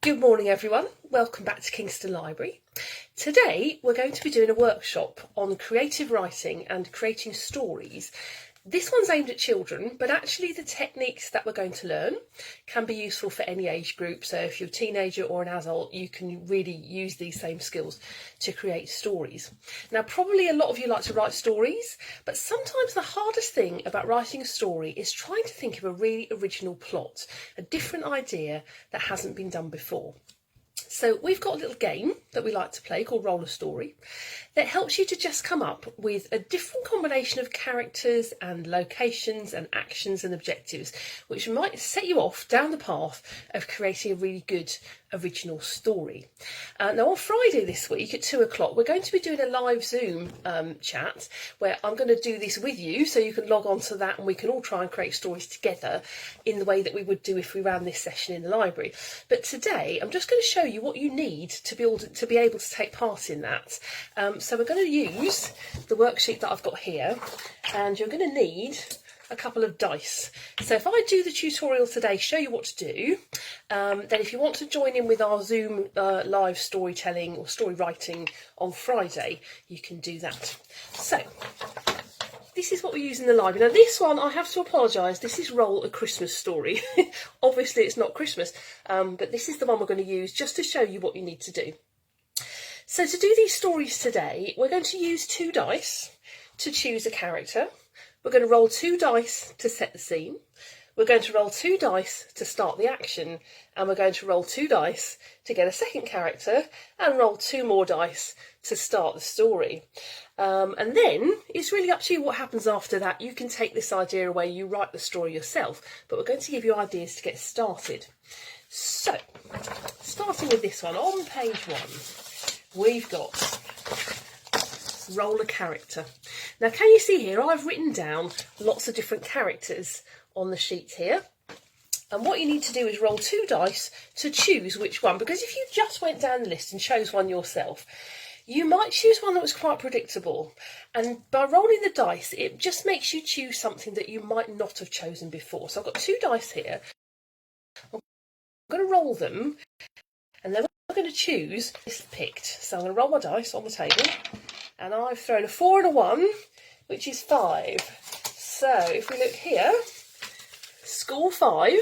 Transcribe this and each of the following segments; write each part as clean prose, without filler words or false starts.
Good morning everyone, welcome back to Kingston Library. Today we're going to be doing a workshop on creative writing and creating stories. This one's aimed at children, but actually the techniques that we're going to learn can be useful for any age group. So if you're a teenager or an adult, you can really use these same skills to create stories. Now, probably a lot of you like to write stories, but sometimes the hardest thing about writing a story is trying to think of a really original plot, a different idea that hasn't been done before. So we've got a little game that we like to play called Roll a Story that helps you to just come up with a different combination of characters and locations and actions and objectives, which might set you off down the path of creating a really good original story. Now on Friday this week at 2 o'clock we're going to be doing a live Zoom chat where I'm going to do this with you, so you can log on to that and we can all try and create stories together in the way that we would do if we ran this session in the library. But today I'm just going to show you what you need to be able to take part in that. So we're going to use the worksheet that I've got here, and you're going to need a couple of dice. So if I do the tutorial today, show you what to do, then if you want to join in with our Zoom live storytelling or story writing on Friday, you can do that. So this is what we use in the library. Now this one, I have to apologise, this is Roll a Christmas Story. Obviously it's not Christmas, but this is the one we're going to use just to show you what you need to do. So to do these stories today, we're going to use 2 dice to choose a character. We're going to roll 2 dice to set the scene. We're going to roll 2 dice to start the action, and we're going to roll 2 dice to get a second character and roll 2 more dice to start the story. And then it's really up to you what happens after that. You can take this idea away, you write the story yourself, but we're going to give you ideas to get started. So, starting with this one, on page 1, we've got roll a character. Now can you see here I've written down lots of different characters on the sheet here, and what you need to do is roll 2 dice to choose which one, because if you just went down the list and chose one yourself, you might choose one that was quite predictable, and by rolling the dice it just makes you choose something that you might not have chosen before. So I've got 2 dice here, I'm going to roll them and then I'm going to choose this picked. So I'm going to roll my dice on the table, and I've thrown a 4 and a 1, which is 5. So if we look here, score 5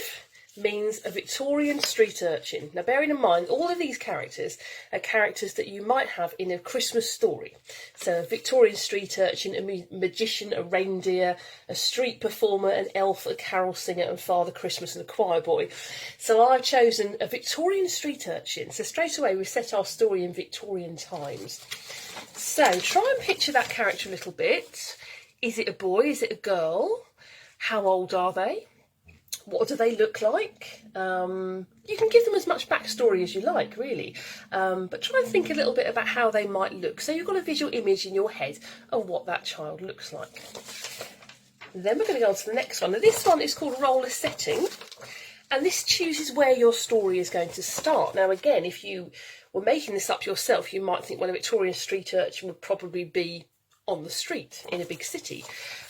means a Victorian street urchin. Now bearing in mind all of these characters are characters that you might have in a Christmas story. So a Victorian street urchin, a magician, a reindeer, a street performer, an elf, a carol singer, and Father Christmas and a choir boy. So I've chosen a Victorian street urchin. So straight away we've set our story in Victorian times. So try and picture that character a little bit. Is it a boy? Is it a girl? How old are they? What do they look like? You can give them as much backstory as you like, really, but try and think a little bit about how they might look. So you've got a visual image in your head of what that child looks like. Then we're going to go on to the next one. Now this one is called Roll a Setting, and this chooses where your story is going to start. Now again, if you were making this up yourself, you might think, well, a Victorian street urchin would probably be on the street in a big city,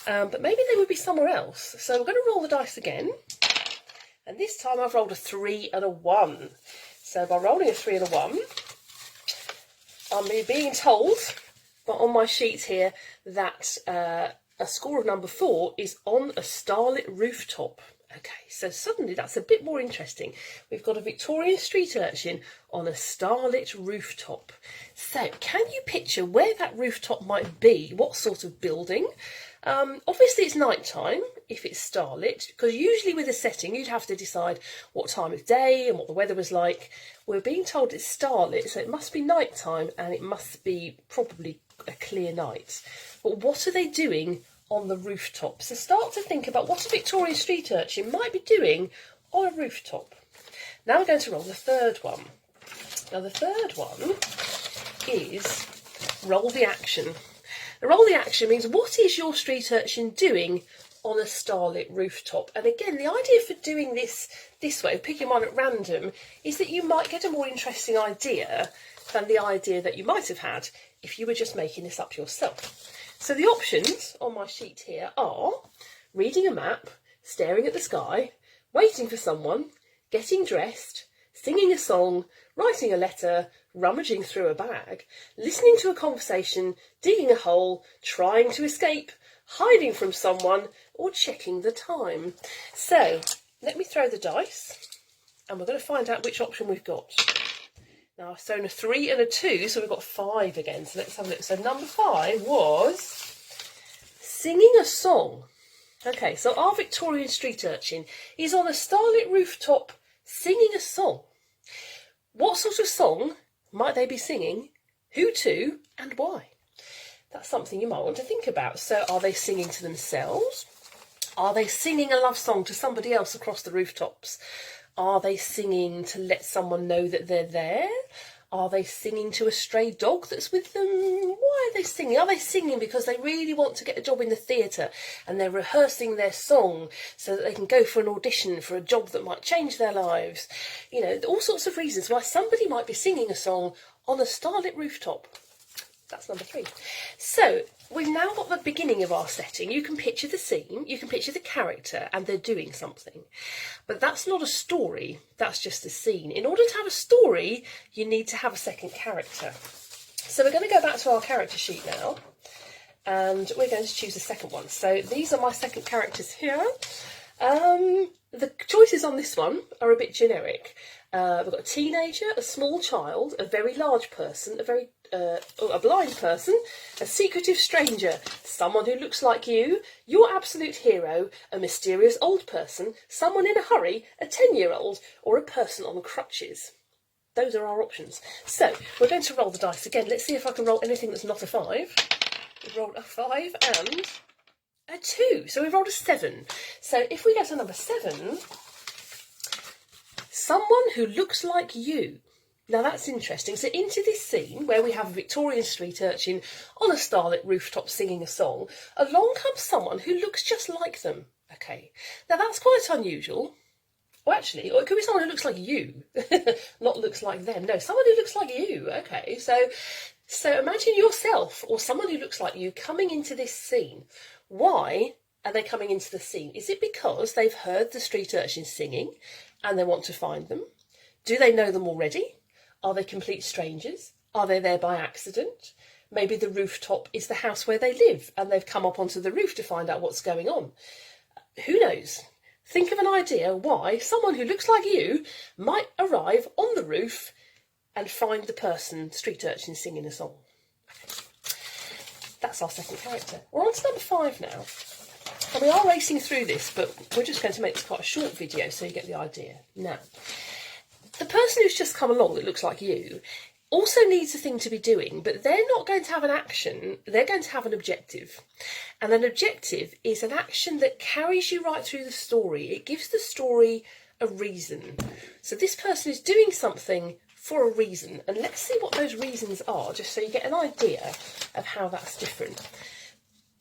but maybe they would be somewhere else. So we're going to roll the dice again, and this time I've rolled a 3 and a 1. So by rolling a 3 and a 1, I'm being told on my sheet here that a score of number 4 is on a starlit rooftop. Okay, so suddenly that's a bit more interesting. We've got a Victorian street urchin on a starlit rooftop. So can you picture where that rooftop might be? What sort of building? Obviously it's night time if it's starlit, because usually with a setting you'd have to decide what time of day and what the weather was like. We're being told it's starlit, so it must be night time, and it must be probably a clear night. But what are they doing on the rooftop? So start to think about what a Victorian street urchin might be doing on a rooftop. Now we're going to roll the 3rd one. Now the 3rd one is roll the action. Now, roll the action means what is your street urchin doing on a starlit rooftop? And again, the idea for doing this way, picking one at random, is that you might get a more interesting idea than the idea that you might have had if you were just making this up yourself. So the options on my sheet here are reading a map, staring at the sky, waiting for someone, getting dressed, singing a song, writing a letter, rummaging through a bag, listening to a conversation, digging a hole, trying to escape, hiding from someone, or checking the time. So, let me throw the dice, and we're going to find out which option we've got. Now, I've thrown a 3 and a 2, so we've got 5 again. So let's have a look. So number 5 was singing a song. Okay, so our Victorian street urchin is on a starlit rooftop singing a song. What sort of song might they be singing, who to, and why? That's something you might want to think about. So are they singing to themselves? Are they singing a love song to somebody else across the rooftops? Are they singing to let someone know that they're there? Are they singing to a stray dog that's with them? Why are they singing? Are they singing because they really want to get a job in the theatre and they're rehearsing their song so that they can go for an audition for a job that might change their lives? You know, all sorts of reasons why somebody might be singing a song on a starlit rooftop. That's number 3. So we've now got the beginning of our setting. You can picture the scene, you can picture the character, and they're doing something. But that's not a story, that's just a scene. In order to have a story, you need to have a second character. So we're going to go back to our character sheet now, and we're going to choose a second one. So these are my second characters here. The choices on this one are a bit generic. We've got a teenager, a small child, a very large person, a blind person, a secretive stranger, someone who looks like you, your absolute hero, a mysterious old person, someone in a hurry, a 10-year-old, or a person on crutches. Those are our options. So we're going to roll the dice again. Let's see if I can roll anything that's not a 5. We've rolled a 5 and a 2. So we've rolled a 7. So if we go to number 7, someone who looks like you. Now that's interesting. So into this scene where we have a Victorian street urchin on a starlit rooftop singing a song, along comes someone who looks just like them. Okay, now that's quite unusual. Or actually, or it could be someone who looks like you, not looks like them. No, someone who looks like you. Okay, so imagine yourself or someone who looks like you coming into this scene. Why are they coming into the scene? Is it because they've heard the street urchin singing and they want to find them? Do they know them already? Are they complete strangers? Are they there by accident? Maybe the rooftop is the house where they live and they've come up onto the roof to find out what's going on. Who knows? Think of an idea why someone who looks like you might arrive on the roof and find the person, street urchin, singing a song. That's our second character. We're on to number 5 now. And we are racing through this, but we're just going to make this quite a short video so you get the idea. Now, the person who's just come along that looks like you also needs a thing to be doing, but they're not going to have an action, they're going to have an objective. And an objective is an action that carries you right through the story. It gives the story a reason. So this person is doing something for a reason, and let's see what those reasons are, just so you get an idea of how that's different.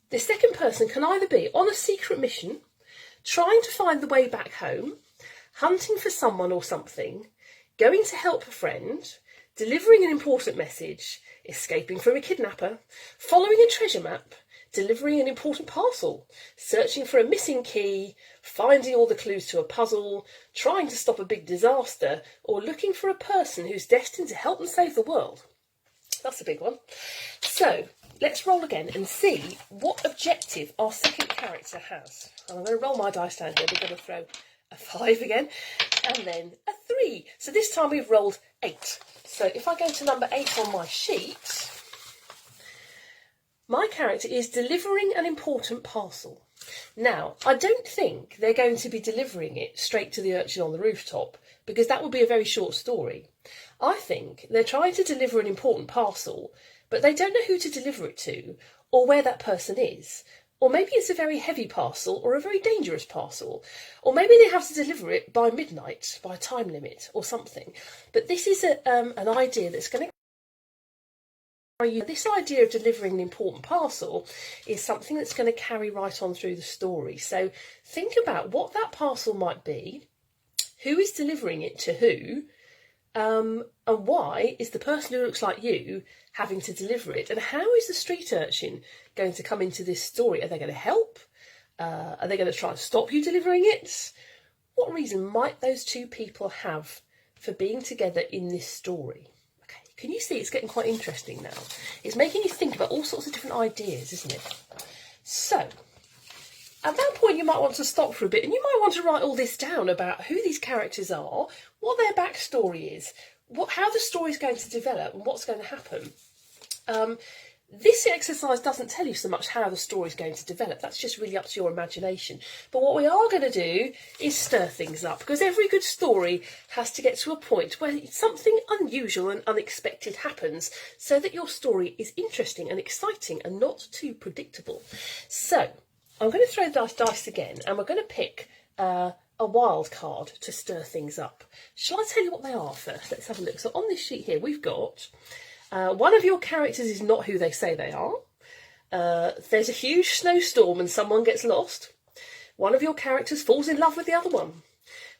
The second person can either be on a secret mission, trying to find the way back home, hunting for someone or something, going to help a friend, delivering an important message, escaping from a kidnapper, following a treasure map, delivering an important parcel, searching for a missing key, finding all the clues to a puzzle, trying to stop a big disaster, or looking for a person who's destined to help and save the world. That's a big one. So let's roll again and see what objective our second character has. And I'm going to roll my dice down here. We're going to throw a 5 again, and then a 3. So this time we've rolled 8. So if I go to number 8 on my sheet, my character is delivering an important parcel. Now, I don't think they're going to be delivering it straight to the urchin on the rooftop, because that would be a very short story. I think they're trying to deliver an important parcel, but they don't know who to deliver it to, or where that person is. Or maybe it's a very heavy parcel, or a very dangerous parcel. Or maybe they have to deliver it by midnight, by a time limit, or something. But this is an idea that's going to... This idea of delivering an important parcel is something that's going to carry right on through the story. So think about what that parcel might be, who is delivering it to who, and why is the person who looks like you having to deliver it, and how is the street urchin going to come into this story? Are they going to help? Are they going to try and stop you delivering it? What reason might those two people have for being together in this story. Okay, can you see it's getting quite interesting now? It's making you think about all sorts of different ideas, isn't it? So, at that point you might want to stop for a bit and you might want to write all this down about who these characters are, what their backstory is, how the story is going to develop and what's going to happen. This exercise doesn't tell you so much how the story is going to develop. That's just really up to your imagination. But what we are going to do is stir things up, because every good story has to get to a point where something unusual and unexpected happens so that your story is interesting and exciting and not too predictable. So I'm going to throw the dice again and we're going to pick a wild card to stir things up. Shall I tell you what they are first? Let's have a look. So on this sheet here we've got one of your characters is not who they say they are. There's a huge snowstorm and someone gets lost. One of your characters falls in love with the other one.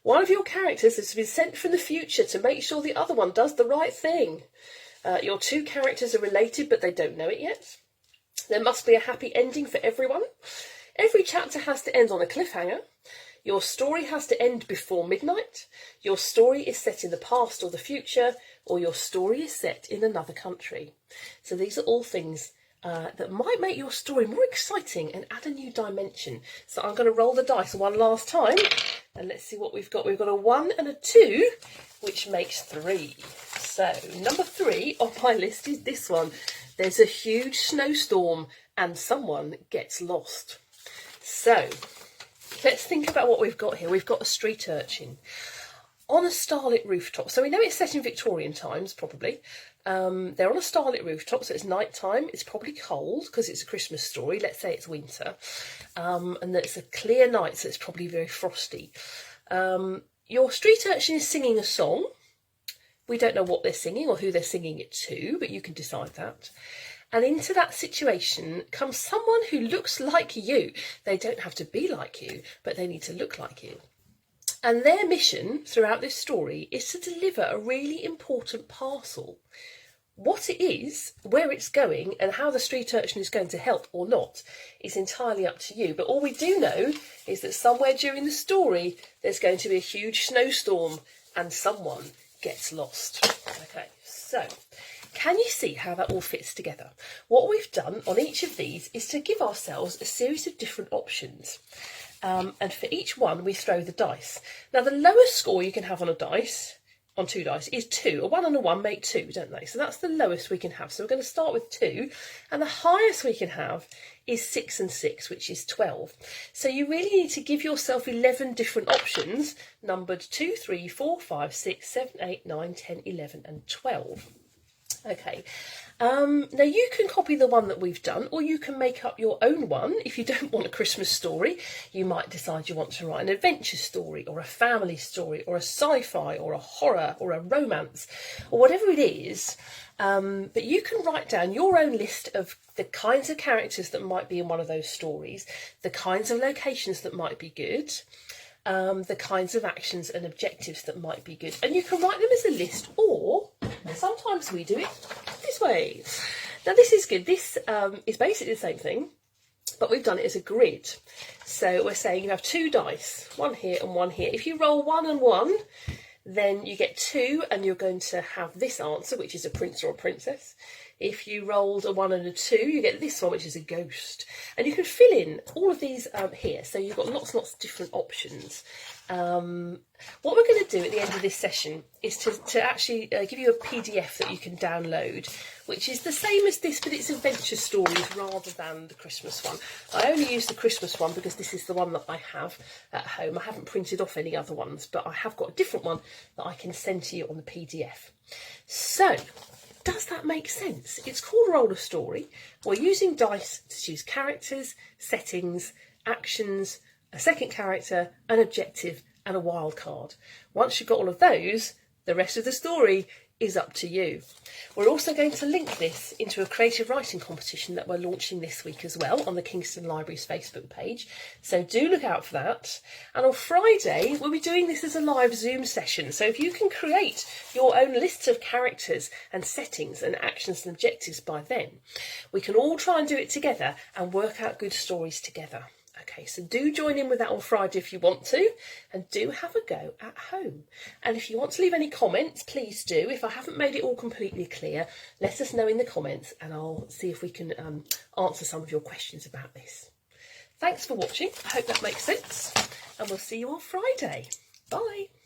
One of your characters has been sent from the future to make sure the other one does the right thing. Your two characters are related but they don't know it yet. There must be a happy ending for everyone. Every chapter has to end on a cliffhanger. Your story has to end before midnight. Your story is set in the past or the future, or your story is set in another country. So these are all things that might make your story more exciting and add a new dimension. So I'm going to roll the dice one last time and let's see what we've got. We've got a 1 and a 2, which makes 3. So number 3 on my list is this one. There's a huge snowstorm and someone gets lost. So let's think about what we've got here. We've got a street urchin on a starlit rooftop. So we know it's set in Victorian times, probably. They're on a starlit rooftop, so it's night time. It's probably cold because it's a Christmas story. Let's say it's winter. And it's a clear night, so it's probably very frosty. Your street urchin is singing a song. We don't know what they're singing or who they're singing it to, but you can decide that. And into that situation comes someone who looks like you. They don't have to be like you, but they need to look like you. And their mission throughout this story is to deliver a really important parcel. What it is, where it's going, and how the street urchin is going to help or not is entirely up to you. But all we do know is that somewhere during the story there's going to be a huge snowstorm and someone gets lost. Okay, so can you see how that all fits together? What we've done on each of these is to give ourselves a series of different options. And for each one, we throw the dice. Now, the lowest score you can have on on 2 dice, is 2. A 1 and a 1 make 2, don't they? So that's the lowest we can have. So we're going to start with 2. And the highest we can have is 6 and 6, which is 12. So you really need to give yourself 11 different options, numbered 2, 3, 4, 5, 6, 7, 8, 9, 10, 11 and 12. Okay, now you can copy the one that we've done, or you can make up your own one. If you don't want a Christmas story, you might decide you want to write an adventure story or a family story or a sci-fi or a horror or a romance or whatever it is. But you can write down your own list of the kinds of characters that might be in one of those stories, the kinds of locations that might be good, the kinds of actions and objectives that might be good. And you can write them as a list, or sometimes we do it this way. Now this is good. This is basically the same thing, but we've done it as a grid. So we're saying you have 2 dice, 1 here and 1 here. If you roll 1 and 1, then you get 2 and you're going to have this answer, which is a prince or a princess. If you rolled a 1 and a 2, you get this one, which is a ghost. And you can fill in all of these here. So you've got lots and lots of different options. What we're going to do at the end of this session is to actually give you a PDF that you can download, which is the same as this, but it's adventure stories rather than the Christmas one. I only use the Christmas one because this is the one that I have at home. I haven't printed off any other ones, but I have got a different one that I can send to you on the PDF. So, does that make sense? It's called Roll a Story. We're using dice to choose characters, settings, actions, a second character, an objective and a wild card. Once you've got all of those, the rest of the story is up to you. We're also going to link this into a creative writing competition that we're launching this week as well on the Kingston Library's Facebook page. So do look out for that. And on Friday, we'll be doing this as a live Zoom session. So if you can create your own lists of characters and settings and actions and objectives by then, we can all try and do it together and work out good stories together. Okay, so do join in with that on Friday if you want to, and do have a go at home. And if you want to leave any comments, please do. If I haven't made it all completely clear, let us know in the comments and I'll see if we can answer some of your questions about this. Thanks for watching. I hope that makes sense, and we'll see you on Friday. Bye.